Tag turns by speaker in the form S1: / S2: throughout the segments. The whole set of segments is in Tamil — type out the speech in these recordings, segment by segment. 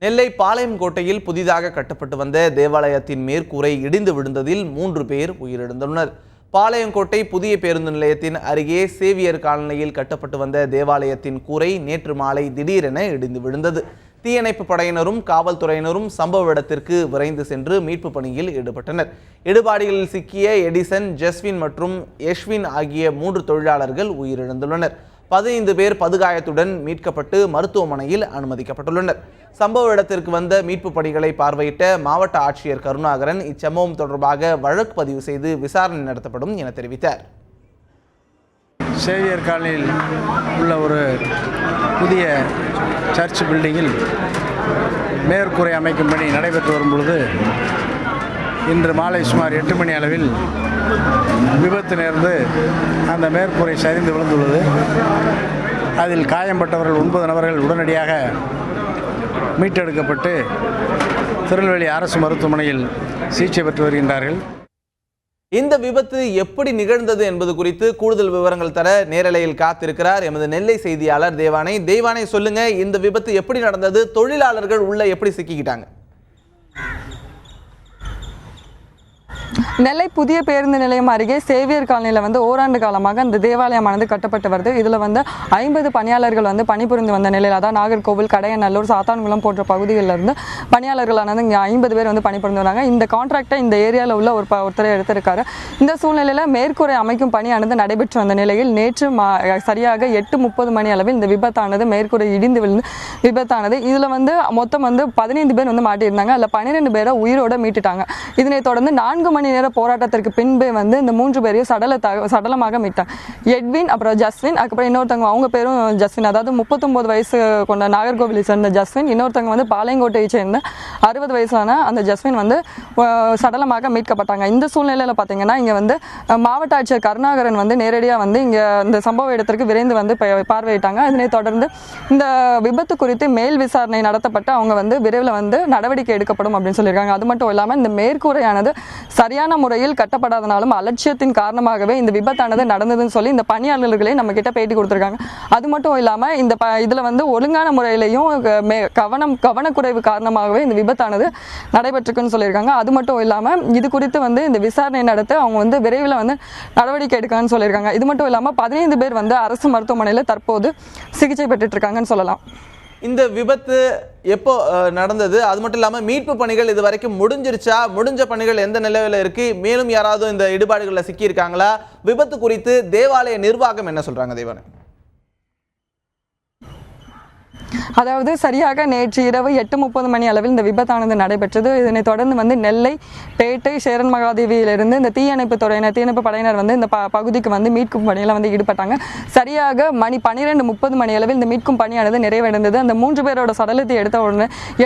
S1: நெல்லை பாளையங்கோட்டையில் புதிதாக கட்டப்பட்டு வந்த தேவாலயத்தின் மேற்கூரை இடிந்து விழுந்ததில் 3 பேர் உயிரிழந்துள்ளனர். பாளையங்கோட்டை புதிய பேருந்து நிலையத்தின் அருகே சேவியர் காலனியில் கட்டப்பட்டு வந்த தேவாலயத்தின் கூரை நேற்று மாலை திடீரென இடிந்து விழுந்தது. தீயணைப்பு படையினரும் காவல்துறையினரும் சம்பவ இடத்திற்கு விரைந்து சென்று மீட்பு பணியில் ஈடுபட்டனர். இடுபாடுகளில் சிக்கிய எடிசன், ஜஸ்வின் மற்றும் யஷ்வின் ஆகிய 3 தொழிலாளர்கள் உயிரிழந்துள்ளனர். 15 பேர் படுகாயத்துடன் மீட்கப்பட்டு மருத்துவமனையில் அனுமதிக்கப்பட்டுள்ளனர். சம்பவ இடத்திற்கு வந்த மீட்பு பணிகளை பார்வையிட்ட மாவட்ட ஆட்சியர் கருணாகரன் இச்சம்பவம் தொடர்பாக வழக்கு பதிவு செய்து விசாரணை நடத்தப்படும் என தெரிவித்தார்.
S2: சேவியர் காலனியில் உள்ள ஒரு புதிய சர்ச் பில்டிங்கில் மேற்கூரை அமைக்கும் பணி நடைபெற்று வரும் பொழுது இன்று மாலை சுமார் 8 மணி அளவில் விபத்து நேர்ந்து அந்த மேற்கூரை சரிந்து விழுந்துள்ளது. அதில் காயம்பட்டவர்கள் 9 நபர்கள் உடனடியாக மீட்டெடுக்கப்பட்டு திருநெல்வேலி அரசு மருத்துவமனையில் சிகிச்சை பெற்று வருகின்றார்கள்.
S1: இந்த விபத்து எப்படி நிகழ்ந்தது என்பது குறித்து கூடுதல் விவரங்கள் தர நேரலையில் காத்திருக்கிறார் எமது நெல்லை செய்தியாளர் தேவானை. தேவானை, சொல்லுங்க, இந்த விபத்து எப்படி நடந்தது? தொழிலாளர்கள் உள்ள எப்படி சிக்கிக்கிட்டாங்க?
S3: நெல்லை புதிய பேருந்து நிலையம் அருகே சேவியர் காலனியில் ஓராண்டு காலமாக அந்த தேவாலயமானது கட்டப்பட்டு வருது. இதில் 50 பணியாளர்கள் பணிபுரிந்து வந்த நிலையில், அதாவது நாகர்கோவில், கடையநல்லூர், சாத்தான்குளம் போன்ற பகுதிகளில் இருந்து பணியாளர்களானது இங்கே 50 பேர் பணிபுரிந்து வராங்க. இந்த கான்ட்ராக்டை இந்த ஏரியாவில் உள்ள ஒருத்தரை எடுத்திருக்காரு. இந்த சூழ்நிலையில் மேற்கூரை அமைக்கும் பணியானது நடைபெற்று வந்த நிலையில் நேற்று சரியாக 8:30 மணி அளவில் இந்த விபத்தானது மேற்கூரை இடிந்து விழுந்து விபத்தானது. இதில் மொத்தம் 15 பேர் மாட்டியிருந்தாங்க. அதில் 12 பேரை உயிரோட மீட்டுட்டாங்க. இதனைத் தொடர்ந்து 4 மணி நேர போராட்டத்திற்கு பின்பே இந்த 3 பேரையும் சடலமாக மீட்டாங்க. எட்வின், அப்புறம் ஜஸ்வின், அதுக்கப்புறம் இன்னொருத்தவங்க, அவங்க பேரும் ஜஸ்வின், அதாவது 39 வயசு கொண்ட நாகர்கோவிலை சேர்ந்த ஜஸ்வின். இன்னொருத்தவங்க பாளையங்கோட்டையை சேர்ந்த 60 வயசான அந்த ஜஸ்வின் சடலமாக மீட்கப்பட்டாங்க. இந்த சூழ்நிலையில் பார்த்தீங்கன்னா இங்கே மாவட்ட ஆட்சியர் கருணாகரன் நேரடியாக இங்கே இந்த சம்பவ இடத்திற்கு விரைந்து பார்வையிட்டாங்க. இதனைத் தொடர்ந்து இந்த விபத்து குறித்து மேல் விசாரணை நடத்தப்பட்டு அவங்க விரைவில் நடவடிக்கை எடுக்கப்படும் அப்படின்னு சொல்லியிருக்காங்க. அது மட்டும் இல்லாமல் இந்த மேற்கூரையானது சரியான முறையில் கட்டப்படாதனாலும் அலட்சியத்தின் காரணமாகவே இந்த விபத்தானது நடந்ததுன்னு சொல்லி இந்த பணியாளர்களே நம்ம கிட்ட பேட்டி கொடுத்துருக்காங்க. அது மட்டும் இல்லாமல் இதில் ஒழுங்கான முறையிலையும் கவனக்குறைவு காரணமாகவே இந்த விபத்தானது நடைபெற்றிருக்குன்னு சொல்லியிருக்காங்க. அது மட்டும் இல்லாமல் இது குறித்து இந்த விசாரணை நடத்த அவங்க விரைவில் நடவடிக்கை எடுக்கணும்னு சொல்லியிருக்காங்க. இது மட்டும் இல்லாமல் 15 பேர் அரசு மருத்துவமனையில் தற்போது சிகிச்சை பெற்றுட்டு இருக்காங்கன்னு சொல்லலாம்.
S1: இந்த விபத்து எப்போ நடந்தது? அது மட்டும் இல்லாமல் மீட்பு பணிகள் இது வரைக்கும் முடிஞ்சிருச்சா? முடிஞ்ச பணிகள் எந்த நிலையில் இருக்கு? மேலும் யாராவது இந்த இடுபாடுகளில் சிக்கியிருக்காங்களா? விபத்து குறித்து தேவாலய நிர்வாகம் என்ன சொல்றாங்க தேவானை?
S3: அதாவது சரியாக நேற்று இரவு 8:30 மணி அளவில் இந்த விபத்தானது நடைபெற்றது. இதனைத் தொடர்ந்து நெல்லை, பேட்டை, சேரன் மகாதேவியிலிருந்து இந்த தீயணைப்பு படையினர் இந்த பகுதிக்கு மீட்கும் பணியில் ஈடுபட்டாங்க. சரியாக மணி 12:30 மணி அளவில் இந்த மீட்கும் பணியானது நிறைவடைந்தது. அந்த 3 பேரோட சடலத்தை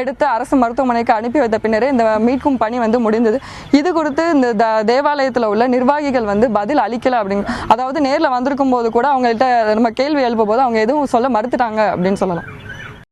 S3: எடுத்து அரசு மருத்துவமனைக்கு அனுப்பி வைத்த பின்னரே இந்த மீட்கும் பணி முடிந்தது. இது குறித்து இந்த தேவாலயத்தில் உள்ள நிர்வாகிகள் பதில் அளிக்கல அப்படிங்க, அதாவது நேரில் வந்திருக்கும் போது கூட அவங்கள்ட்ட நம்ம கேள்வி எழுப்பும் போது அவங்க எதுவும் சொல்ல மறுத்துட்டாங்க அப்படின்னு சொல்லலாம்.